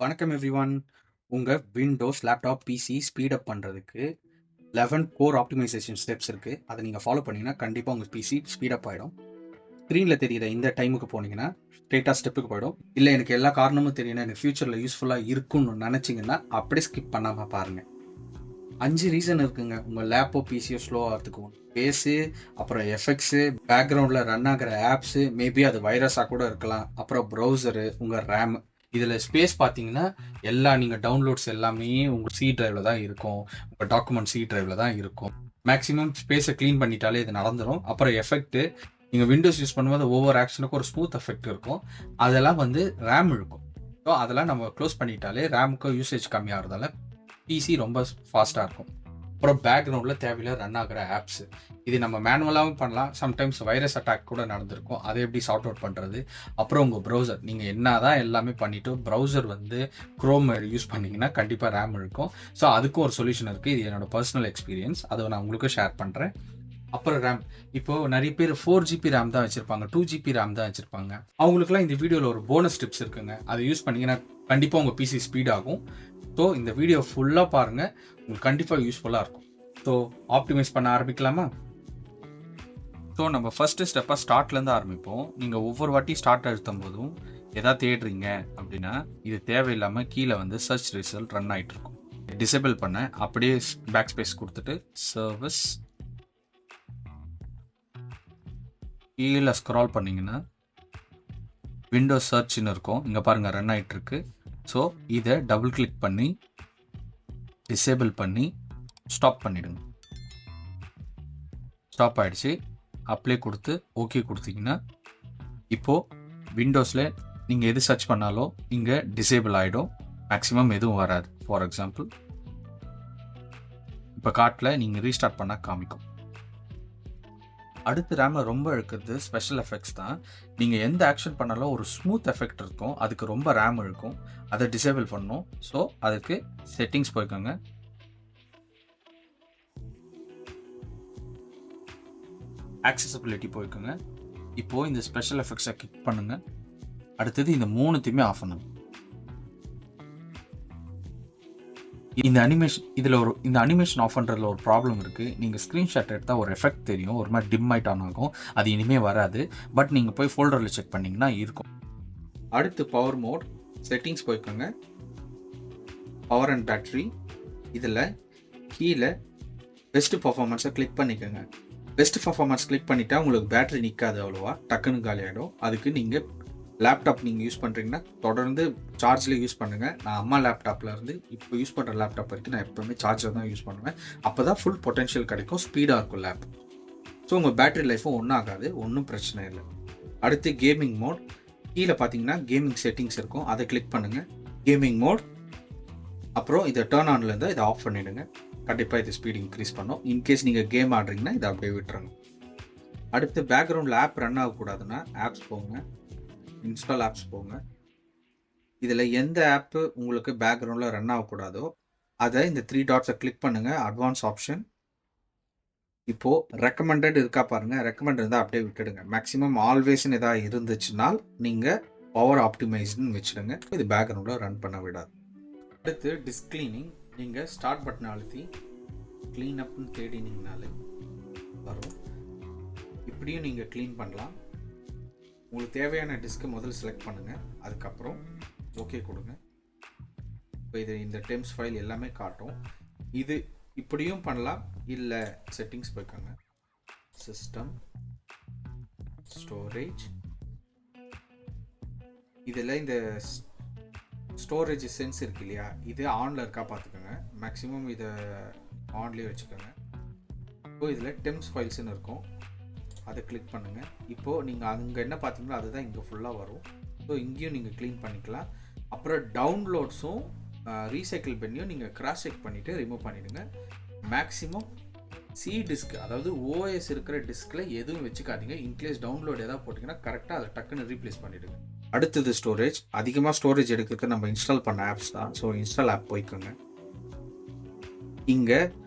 வணக்கம் எவ்ரிவன். உங்க Windows laptop PC speed up பண்றதுக்கு 11 கோர் ஆப்டிமைசேஷன் ஸ்டெப்ஸ் இருக்கு. அதை நீங்க ஃபாலோ பண்ணீங்கன்னா கண்டிப்பா உங்க பிசி ஸ்பீட் அப் ஆயிடும். ஸ்க்ரீன்ல தெரியுற இந்த டைமுக்கு போனீங்கன்னா ஸ்ட்ரெயிட்டா ஸ்டெப்புக்கு போயிடும். இல்ல எனக்கு எல்லா காரணமும் தெரியும், எனக்கு ஃபியூச்சர்ல யூஸ்ஃபுல்லா இருக்கும்னு நினைச்சீங்கன்னா அப்படியே ஸ்கிப் பண்ணாம பாருங்க. 5 ரீசன் இருக்குங்க உங்க லேப்போ பிசியோ ஸ்லோ ஆகிறதுக்கு. பேஸு, அப்புறம் எஃபெக்ட்ஸு, பேக்ரவுண்டில் ரன் ஆகிற ஆப்ஸு, மேபி அது வைரஸாக கூட இருக்கலாம், அப்புறம் ப்ரௌசரு, உங்கள் ரேம். இதில் ஸ்பேஸ் பார்த்தீங்கன்னா எல்லா நீங்கள் டவுன்லோட்ஸ் எல்லாமே உங்கள் சி டிரைவில் தான் இருக்கும், உங்கள் டாக்குமெண்ட் சி டிரைவில் தான் இருக்கும். மேக்ஸிமம் ஸ்பேஸை க்ளீன் பண்ணிட்டாலே இது நடந்துடும். அப்புறம் எஃபெக்ட்டு, நீங்கள் விண்டோஸ் யூஸ் பண்ணும்போது ஒவ்வொரு ஆக்ஷனுக்கும் ஒரு ஸ்மூத் எஃபெக்ட் இருக்கும், அதெல்லாம் வந்து ரேம் இருக்கும். ஸோ அதெல்லாம் நம்ம க்ளோஸ் பண்ணிட்டாலே ரேமுக்கு யூசேஜ் கம்மியாகிறதால பிசி ரொம்ப ஃபாஸ்ட்டாக இருக்கும். அப்புறம் பேக்ரவுண்டில் தேவையில்ல ரன் ஆகிற ஆப்ஸு, இது நம்ம மேனுவலாகவும் பண்ணலாம், சம்டைம்ஸ் வைரஸ் அட்டாக் கூட நடந்திருக்கும், அதை எப்படி சார்ட் அவுட் பண்ணுறது. அப்புறம் உங்கள் ப்ரௌசர், நீங்கள் என்ன தான் எல்லாமே பண்ணிவிட்டு ப்ரௌசர் வந்து க்ரோம் யூஸ் பண்ணிங்கன்னா கண்டிப்பாக ரேம் இருக்கும். ஸோ அதுக்கும் ஒரு சொல்யூஷன் இருக்குது. இது என்னோட பர்சனல் எக்ஸ்பீரியன்ஸ், அதை நான் உங்களுக்கு ஷேர் பண்ணுறேன். அப்புறம் ரேம், இப்போது நிறைய பேர் 4GB ரேம் தான் வச்சுருப்பாங்க, 2GB ரேம் தான் வச்சுருப்பாங்க. அவங்களுக்குலாம் இந்த வீடியோவில் ஒரு போனஸ் டிப்ஸ் இருக்குங்க, அதை யூஸ் பண்ணிங்கன்னா கண்டிப்பாக உங்கள் பிசி ஸ்பீட் ஆகும். ஸோ இந்த வீடியோ ஃபுல்லாக பாருங்கள், உங்களுக்கு கண்டிப்பாக யூஸ்ஃபுல்லாக இருக்கும். ஸோ ஆப்டிமைஸ் பண்ண ஆரம்பிக்கலாமா? ஸோ நம்ம ஃபஸ்ட்டு ஸ்டெப்பாக ஸ்டார்ட்லேருந்து ஆரம்பிப்போம். நீங்கள் ஒவ்வொரு வாட்டி ஸ்டார்ட் அழுத்தும் போதும் எதாவது தேடுறீங்க அப்படின்னா இது தேவையில்லாமல் கீழே வந்து சர்ச் ரிசல்ட் ரன் ஆகிட்டு இருக்கும். டிசேபிள் பண்ண அப்படியே பேக் ஸ்பேஸ் கொடுத்துட்டு சர்வீஸ் கீழே ஸ்க்ரால் பண்ணிங்கன்னா விண்டோஸ் சர்ச்னு இருக்கும், இங்கே பாருங்கள் ரன் ஆகிட்டுருக்கு. ஸோ இதை டபுள் கிளிக் பண்ணி டிசேபிள் பண்ணி ஸ்டாப் பண்ணிவிடுங்க. ஸ்டாப் ஆகிடுச்சு. அப்ளை கொடுத்து ஓகே கொடுத்தீங்கன்னா இப்போது விண்டோஸில் நீங்கள் எது சர்ச் பண்ணாலும் இங்கே டிசேபிள் ஆகிடும், மேக்ஸிமம் எதுவும் வராது. ஃபார் எக்ஸாம்பிள் இப்போ காட்டில் நீங்கள் ரீஸ்டார்ட் பண்ணால் காமிக்கும். அடுத்து ரேமில் ரொம்ப இழுக்கிறது ஸ்பெஷல் எஃபெக்ட்ஸ் தான். நீங்கள் எந்த ஆக்ஷன் பண்ணாலும் ஒரு ஸ்மூத் எஃபெக்ட் இருக்கும், அதுக்கு ரொம்ப ரேம் இழுக்கும், அதை டிசேபிள் பண்ணணும். ஸோ அதுக்கு செட்டிங்ஸ் போய்க்கோங்க. ஆக்சசிபிலிட்டி போய்க்கோங்க. இப்போது இந்த ஸ்பெஷல் எஃபெக்ட்ஸை கிளிக் பண்ணுங்கள். அடுத்தது இந்த மூணுத்தையுமே ஆஃப் பண்ணுங்க. இந்த அனிமேஷன் ஆஃப் பண்ணுறதுல ஒரு ப்ராப்ளம் இருக்குது. நீங்கள் ஸ்க்ரீன்ஷாட் எடுத்தால் ஒரு எஃபெக்ட் தெரியும், ஒரு மாதிரி டிம் ஆயிட் ஆன் ஆகும், அது இனிமேல் வராது. பட் நீங்கள் போய் ஃபோல்டரில் செக் பண்ணிங்கன்னா இருக்கும். அடுத்து பவர் மோட் செட்டிங்ஸ் போய்க்கோங்க. பவர் அண்ட் பேட்ரி, இதில் கீழே பெஸ்ட் பர்ஃபார்மன்ஸை கிளிக் பண்ணிக்கோங்க. பெஸ்ட் பர்ஃபார்மன்ஸ் கிளிக் பண்ணிட்டா உங்களுக்கு பேட்டரி நிற்காது, அவ்வளோவா டக்குன்னு காலி ஆகிடும். அதுக்கு நீங்கள் லேப்டாப் நீங்கள் யூஸ் பண்ணுறீங்கன்னா தொடர்ந்து சார்ஜில் யூஸ் பண்ணுங்கள். நான் அம்மா லேப்டாப்பில் இருந்து இப்போ யூஸ் பண்ணுற லேப்டாப் வரைக்கும் நான் எப்போவுமே சார்ஜர் தான் யூஸ் பண்ணுவேன். அப்போ தான் ஃபுல் பொட்டென்ஷியல் கிடைக்கும், ஸ்பீடாக இருக்கும் லேப். ஸோ உங்கள் பேட்டரி லைஃப்பும் ஒன்றும் ஆகாது, ஒன்றும் பிரச்சனை இல்லை. அடுத்து கேமிங் மோட், கீழே பார்த்தீங்கன்னா கேமிங் செட்டிங்ஸ் இருக்கும், அதை கிளிக் பண்ணுங்கள். கேமிங் மோட், அப்புறம் இதை டர்ன் ஆனில் இருந்தால் இதை ஆஃப் பண்ணிவிடுங்க. கண்டிப்பாக இது ஸ்பீட் இன்க்ரீஸ் பண்ணும். இன்கேஸ் நீங்கள் கேம் ஆடுறீங்கன்னா இதை அப்படியே விட்டுருங்க. அடுத்து பேக்ரவுண்டில் ஆப் ரன் ஆகக்கூடாதுன்னா ஆப்ஸ் போங்க, இன்ஸ்டால் ஆப்ஸ் போங்க. இதில் எந்த ஆப்பு உங்களுக்கு பேக்ரவுண்டில் ரன் ஆகக்கூடாதோ அதை இந்த 3 டாட்ஸை கிளிக் பண்ணுங்கள், அட்வான்ஸ் ஆப்ஷன். இப்போது ரெக்கமெண்டட் இருக்கா பாருங்கள், ரெக்கமெண்ட் இருந்தால் அப்படியே விட்டுடுங்க. மேக்ஸிமம் ஆல்வேஸ்ன்னு எதாவது இருந்துச்சுனால் நீங்கள் பவர் ஆப்டிமைஸ்ன்னு வச்சுடுங்க, இது பேக்ரவுண்டில் ரன் பண்ண விடாது. அடுத்து டிஸ்க் கிளீனிங், நீங்கள் ஸ்டார்ட் பட்டனை அழுத்தி க்ளீன் அப்னு தேடினீங்கனாலே வரும். இப்படியும் நீங்கள் க்ளீன் பண்ணலாம். உங்களுக்கு தேவையான டிஸ்க்கை முதல்ல செலக்ட் பண்ணுங்கள், அதுக்கப்புறம் ஓகே கொடுங்க. இப்போ இது இந்த டெம்ஸ் ஃபைல் எல்லாமே காட்டும். இது இப்படியும் பண்ணலாம், இல்லை செட்டிங்ஸ் போய்க்கோங்க, சிஸ்டம் ஸ்டோரேஜ். இதில் இந்த ஸ்டோரேஜ் சென்ஸ் இருக்கு இல்லையா, இது ஆனில் இருக்கா பார்த்துக்கோங்க. மேக்ஸிமம் இதை ஆன்லேயே வச்சுக்கோங்க. இப்போ இதில் டெம்ஸ் ஃபைல்ஸ்ன்னு இருக்கும், அதை கிளிக் பண்ணுங்கள். இப்போது நீங்கள் அங்கே என்ன பார்த்தீங்களோ அதுதான் இங்கே ஃபுல்லாக வரும். ஸோ இங்கேயும் நீங்கள் க்ளீன் பண்ணிக்கலாம். அப்புறம் டவுன்லோட்ஸும் ரீசைக்கிள் பண்ணியும் நீங்கள் கிராஸ் செக் பண்ணிவிட்டு ரிமூவ் பண்ணிவிடுங்க. மேக்ஸிமம் சி டிஸ்க், அதாவது ஓஎஸ் இருக்கிற டிஸ்கில் எதுவும் வச்சுக்காதீங்க. இன்கேஸ் டவுன்லோட் எதாவது போட்டிங்கன்னா கரெக்டாக அதை டக்குன்னு ரீப்ளேஸ் பண்ணிவிடுங்க. அடுத்தது ஸ்டோரேஜ். அதிகமாக ஸ்டோரேஜ் எடுக்கிறதுக்கு நம்ம இன்ஸ்டால் பண்ண ஆப்ஸ் தான். ஸோ இன்ஸ்டால் ஆப் போய்க்கோங்க. இங்கே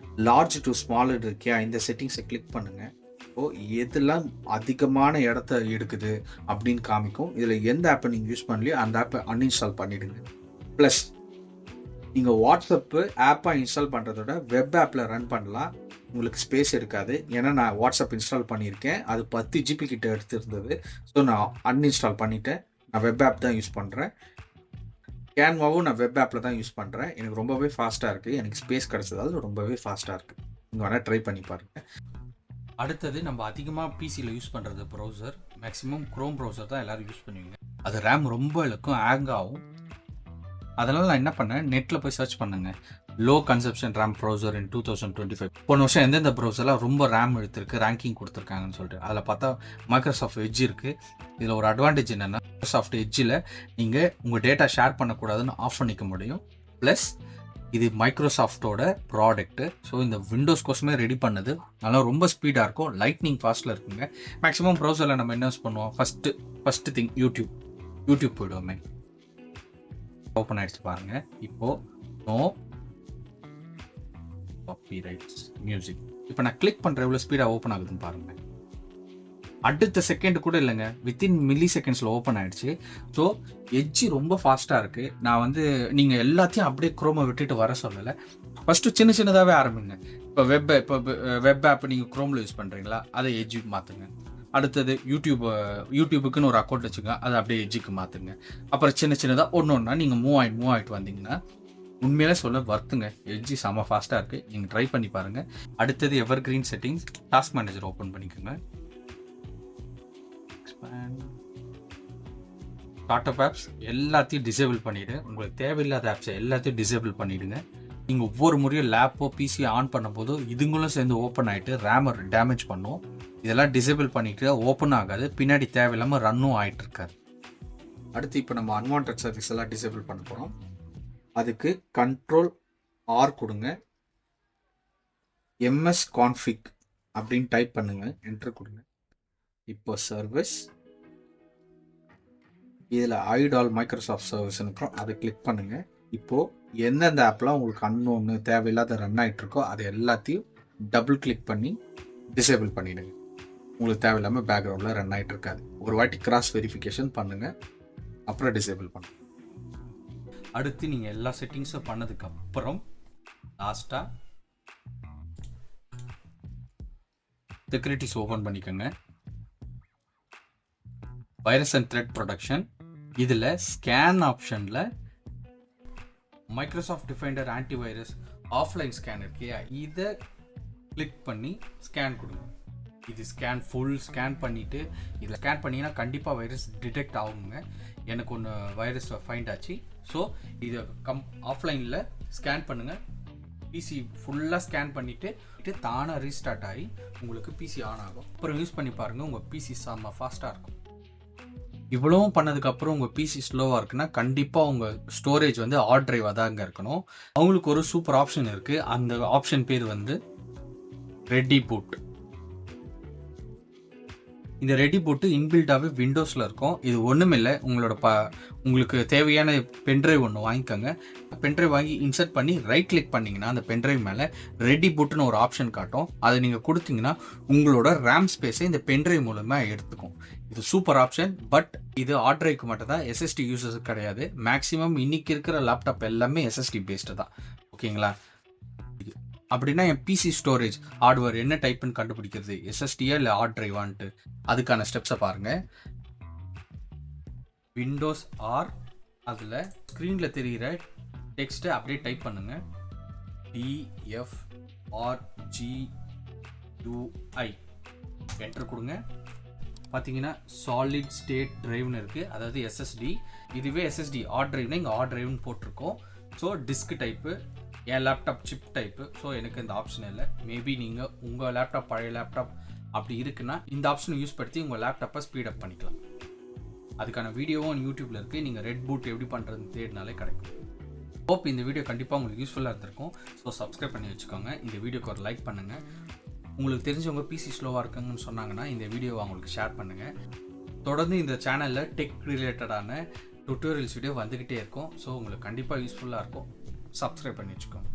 லார்ஜ் டு ஸ்மால் இருக்கியா, இந்த செட்டிங்ஸை கிளிக் பண்ணுங்கள். இப்போது எதெல்லாம் அதிகமான இடத்த எடுக்குது அப்படின்னு காமிக்கும். இதில் எந்த ஆப்பை நீங்கள் யூஸ் பண்ணலையோ அந்த ஆப்பை அன்இன்ஸ்டால் பண்ணிவிடுங்க. ப்ளஸ் நீங்கள் வாட்ஸ்அப்பு ஆப்பாக இன்ஸ்டால் பண்ணுறதோட வெப் ஆப்பில் ரன் பண்ணலாம். உங்களுக்கு ஸ்பேஸ் இருக்காது. ஏன்னா நான் வாட்ஸ்அப் இன்ஸ்டால் பண்ணியிருக்கேன், அது 10 GB கிட்ட எடுத்துருந்தது. ஸோ நான் அன்இன்ஸ்டால் பண்ணிவிட்டேன். நான் வெப் ஆப் தான் யூஸ் பண்ணுறேன். கேன்வாவும் நான் வெப் ஆப்பில் தான் யூஸ் பண்ணுறேன். எனக்கு ரொம்பவே ஃபாஸ்ட்டாக இருக்குது. எனக்கு ஸ்பேஸ் கிடச்சதால் ரொம்பவே ஃபாஸ்ட்டாக இருக்குது. நீங்கள் வேணால் ட்ரை பண்ணி பாருங்கள். அடுத்தது நம்ம அதிகமாக பிசியில் யூஸ் பண்ணுறது ப்ரௌசர். மேக்ஸிமம் க்ரோம் ப்ரௌசர் தான் எல்லோரும் யூஸ் பண்ணுவீங்க. அது ரேம் ரொம்ப இழுக்கும், ஹேங் ஆகும். அதனால் நான் என்ன பண்ணேன், நெட்டில் போய் சர்ச் பண்ணுங்க, லோ கன்சப்ஷன் ரேம் ப்ரௌசர் இன் 2025. போன வருஷம் எந்தெந்த ப்ரௌசர்லாம் ரொம்ப ரேம் எடுத்திருக்கு, ரேங்கிங் கொடுத்துருக்காங்கன்னு சொல்லிட்டு அதில் பார்த்தா மைக்ரோசாஃப்ட் எட்ஜ் இருக்குது. இதில் ஒரு அட்வான்டேஜ் என்னென்னா, மைக்ரோசாஃப்ட் எட்ஜில் நீங்கள் உங்கள் டேட்டா ஷேர் பண்ணக்கூடாதுன்னு ஆஃப் பண்ணிக்க முடியும். ப்ளஸ் இது மைக்ரோசாஃப்டோட ப்ராடக்ட்டு. ஸோ இந்த விண்டோஸ் கோசமே ரெடி பண்ணது. அதனால் ரொம்ப ஸ்பீடாக இருக்கும், லைட்னிங் ஃபாஸ்ட்டில் இருக்குங்க. மேக்ஸிமம் ப்ரௌசரில் நம்ம என்ன யூஸ் பண்ணுவோம், ஃபஸ்ட்டு திங் யூடியூப் போயிடுவோமே. ஓப்பன் ஆயிடுச்சு பாருங்க. இப்போ நோ காப்பிரைட்ஸ் மியூசிக். இப்போ நான் கிளிக் பண்ணுற எவ்வளோ ஸ்பீடாக ஓப்பன் ஆகுதுன்னு பாருங்க. அடுத்த செகண்ட் கூட இல்லைங்க, வித்தின் மில்லி செகண்ட்ஸில் ஓப்பன் ஆயிடுச்சு. ஸோ எட்ஜி ரொம்ப ஃபாஸ்ட்டாக இருக்குது. நான் நீங்கள் எல்லாத்தையும் அப்படியே குரோமை விட்டுட்டு வர சொல்லலை. ஃபஸ்ட்டு சின்னதாகவே ஆரம்பிங்க. இப்போ வெப் ஆப் நீங்கள் குரோமில் யூஸ் பண்ணுறீங்களா, அதை எட்ஜுக்கு மாற்றுங்க. அடுத்தது யூடியூபுக்குன்னு ஒரு அக்கௌண்ட் வச்சுங்க, அதை அப்படியே எட்ஜுக்கு மாற்றுங்க. அப்புறம் சின்னதாக ஒன்று நீங்கள் மூவ் ஆகிட்டு வந்தீங்கன்னா உண்மையிலே சொல்ல வர்த்துங்க. எட்ஜி செம்ம ஃபாஸ்ட்டாக இருக்குது, நீங்கள் ட்ரை பண்ணி பாருங்கள். அடுத்தது எவர் green settings, task manager open பண்ணிக்கோங்க. ஸ்டார்ட்அப் ஆப்ஸ் எல்லாத்தையும் டிசேபிள் பண்ணிவிடு. உங்களுக்கு தேவையில்லாத ஆப்ஸை எல்லாத்தையும் டிசேபிள் பண்ணிவிடுங்க. நீங்கள் ஒவ்வொரு முறையும் லேப்போ பிசியை ஆன் பண்ணும்போது இதுங்களும் சேர்ந்து ஓப்பன் ஆகிட்டு ரேமர் டேமேஜ் பண்ணும். இதெல்லாம் டிசேபிள் பண்ணிட்டு ஓப்பன் ஆகாது, பின்னாடி தேவையில்லாமல் ரன்னும் ஆகிட்டு இருக்காது. அடுத்து இப்போ நம்ம அன்வான்ட் சர்வீஸ் எல்லாம் டிசேபிள் பண்ண போகிறோம். அதுக்கு Ctrl+R கொடுங்க, msconfig அப்படின்னு டைப் பண்ணுங்க, என்டர் கொடுங்க. இப்போ சர்வீஸ் இதில் ஐடால் மைக்ரோசாஃப்ட் சர்வீஸ் இருக்கும், அதை கிளிக் பண்ணுங்க. இப்போது எந்தெந்த ஆப்லாம் உங்களுக்கு அன்னொன்று தேவையில்லாத ரன் ஆகிட்டு இருக்கோ அதை எல்லாத்தையும் டபுள் கிளிக் பண்ணி டிசேபிள் பண்ணிடுங்க. உங்களுக்கு தேவையில்லாமல் பேக்ரவுண்டில் ரன் ஆகிட்டு இருக்காது. ஒரு வாட்டி கிராஸ் வெரிஃபிகேஷன் பண்ணுங்கள், அப்புறம் டிசேபிள் பண்ணுங்க. அடுத்து நீங்கள் எல்லா செட்டிங்ஸும் பண்ணதுக்கப்புறம் லாஸ்ட்டாக செக்யூரிட்டிஸ் ஓப்பன் பண்ணிக்கோங்க. வைரஸ் அண்ட் த்ரெட் ப்ரொடக்ஷன், இதில் ஸ்கேன் ஆப்ஷனில் Microsoft Defender antivirus offline scan இருக்கியா, இதை கிளிக் பண்ணி ஸ்கேன் கொடுங்க. இது ஃபுல் ஸ்கேன் பண்ணிவிட்டு இதில் ஸ்கேன் பண்ணிங்கன்னா கண்டிப்பாக வைரஸ் டிடெக்ட் ஆகுங்க. எனக்கு ஒன்று வைரஸ் ஃபைண்ட் ஆச்சு. ஸோ இதை ஆஃப்லைனில் ஸ்கேன் பண்ணுங்கள். பிசி ஃபுல்லாக ஸ்கேன் பண்ணிவிட்டு தானாக ரீஸ்டார்ட் ஆகி உங்களுக்கு பிசி ஆன் ஆகும். அப்புறம் யூஸ் பண்ணி பாருங்கள், உங்கள் பிசி செம்ம ஃபாஸ்ட்டாக இருக்கும். இவ்வளவும் பண்ணதுக்கப்புறம் உங்கள் பிசி ஸ்லோவாக இருக்குன்னா கண்டிப்பாக உங்கள் ஸ்டோரேஜ் ஹார்ட் டிரைவாக தான் அங்கே இருக்கணும். அவங்களுக்கு ஒரு சூப்பர் ஆப்ஷன் இருக்குது. அந்த ஆப்ஷன் பேர் ரெடி பூட். இந்த ரெடி பூட்டு இன்பில்டாகவே விண்டோஸில் இருக்கும். இது ஒன்றுமில்லை, உங்களுக்கு தேவையான பென்ட்ரைவ் ஒன்று வாங்கிக்கோங்க. பென்ட்ரைவ் வாங்கி இன்சர்ட் பண்ணி ரைட் கிளிக் பண்ணிங்கன்னா அந்த பென்ட்ரைவ் மேலே ரெடி பூட்டுன்னு ஒரு ஆப்ஷன் காட்டும். அதை நீங்கள் கொடுத்தீங்கன்னா உங்களோட ரேம் ஸ்பேஸை இந்த பென்ட்ரைவ் மூலமாக எடுத்துக்கும். இது சூப்பர் ஆப்ஷன். பட் இது ஹார்ட் டிரைவ்க்கு மட்டும் தான், எஸ்எஸ்டி யூசர்ஸுக்கு கிடையாது. மேக்ஸிமம் இன்னைக்கு இருக்கிற லேப்டாப் எல்லாமே எஸ்எஸ்டி பேஸ்டு தான். ஓகேங்களா? அப்படின்னா என் பிசி ஸ்டோரேஜ் ஹார்ட்வேர் என்ன டைப்னு கண்டுபிடிக்கிறது, எஸ்எஸ்டியா இல்லை ஹார்ட் டிரைவான்ட்டு, அதுக்கான ஸ்டெப்ஸை பாருங்கள். விண்டோஸ் ஆர், அதில் ஸ்க்ரீனில் தெரிகிற டெக்ஸ்ட்டை அப்படியே டைப் பண்ணுங்கள். DFRGUI என்டர் கொடுங்க. பார்த்தீங்கன்னா சாலிட் ஸ்டேட் டிரைவ்னு இருக்குது, அதாவது எஸ்எஸ்டி. இதுவே எஸ்எஸ்டி ஹார்ட் டிரைவ்னா இங்கே ஹார்ட் டிரைவ்னு போட்டிருக்கோம். ஸோ டிஸ்க் டைப்பு, என் லேப்டாப் சிப் டைப்பு. ஸோ எனக்கு இந்த ஆப்ஷன் இல்லை. மேபி நீங்கள் உங்கள் லேப்டாப் பழைய லேப்டாப் அப்படி இருக்குன்னா இந்த ஆப்ஷனை யூஸ் படுத்தி உங்கள் லேப்டாப்பை ஸ்பீடப் பண்ணிக்கலாம். அதுக்கான வீடியோவும் யூடியூப்பில் இருக்குது. நீங்கள் ரெட் பூட் எப்படி பண்ணுறதுன்னு தேடினாலே கிடைக்கும். ஹோப் இந்த வீடியோ கண்டிப்பாக உங்களுக்கு யூஸ்ஃபுல்லாக இருந்திருக்கும். ஸோ சப்ஸ்கிரைப் பண்ணி வச்சுக்கோங்க. இந்த வீடியோக்கு ஒரு லைக் பண்ணுங்கள். உங்களுக்கு தெரிஞ்சவங்க பிசி ஸ்லோவாக இருக்குங்கன்னு சொன்னாங்கன்னா இந்த வீடியோவை அவங்களுக்கு ஷேர் பண்ணுங்கள். தொடர்ந்து இந்த சேனலில் டெக் ரிலேட்டடான டுட்டோரியல்ஸ் வீடியோ வந்துக்கிட்டே இருக்கும். ஸோ உங்களுக்கு கண்டிப்பாக யூஸ்ஃபுல்லாக இருக்கும். சப்ஸ்கிரைப் பண்ணி வச்சுக்கோங்க.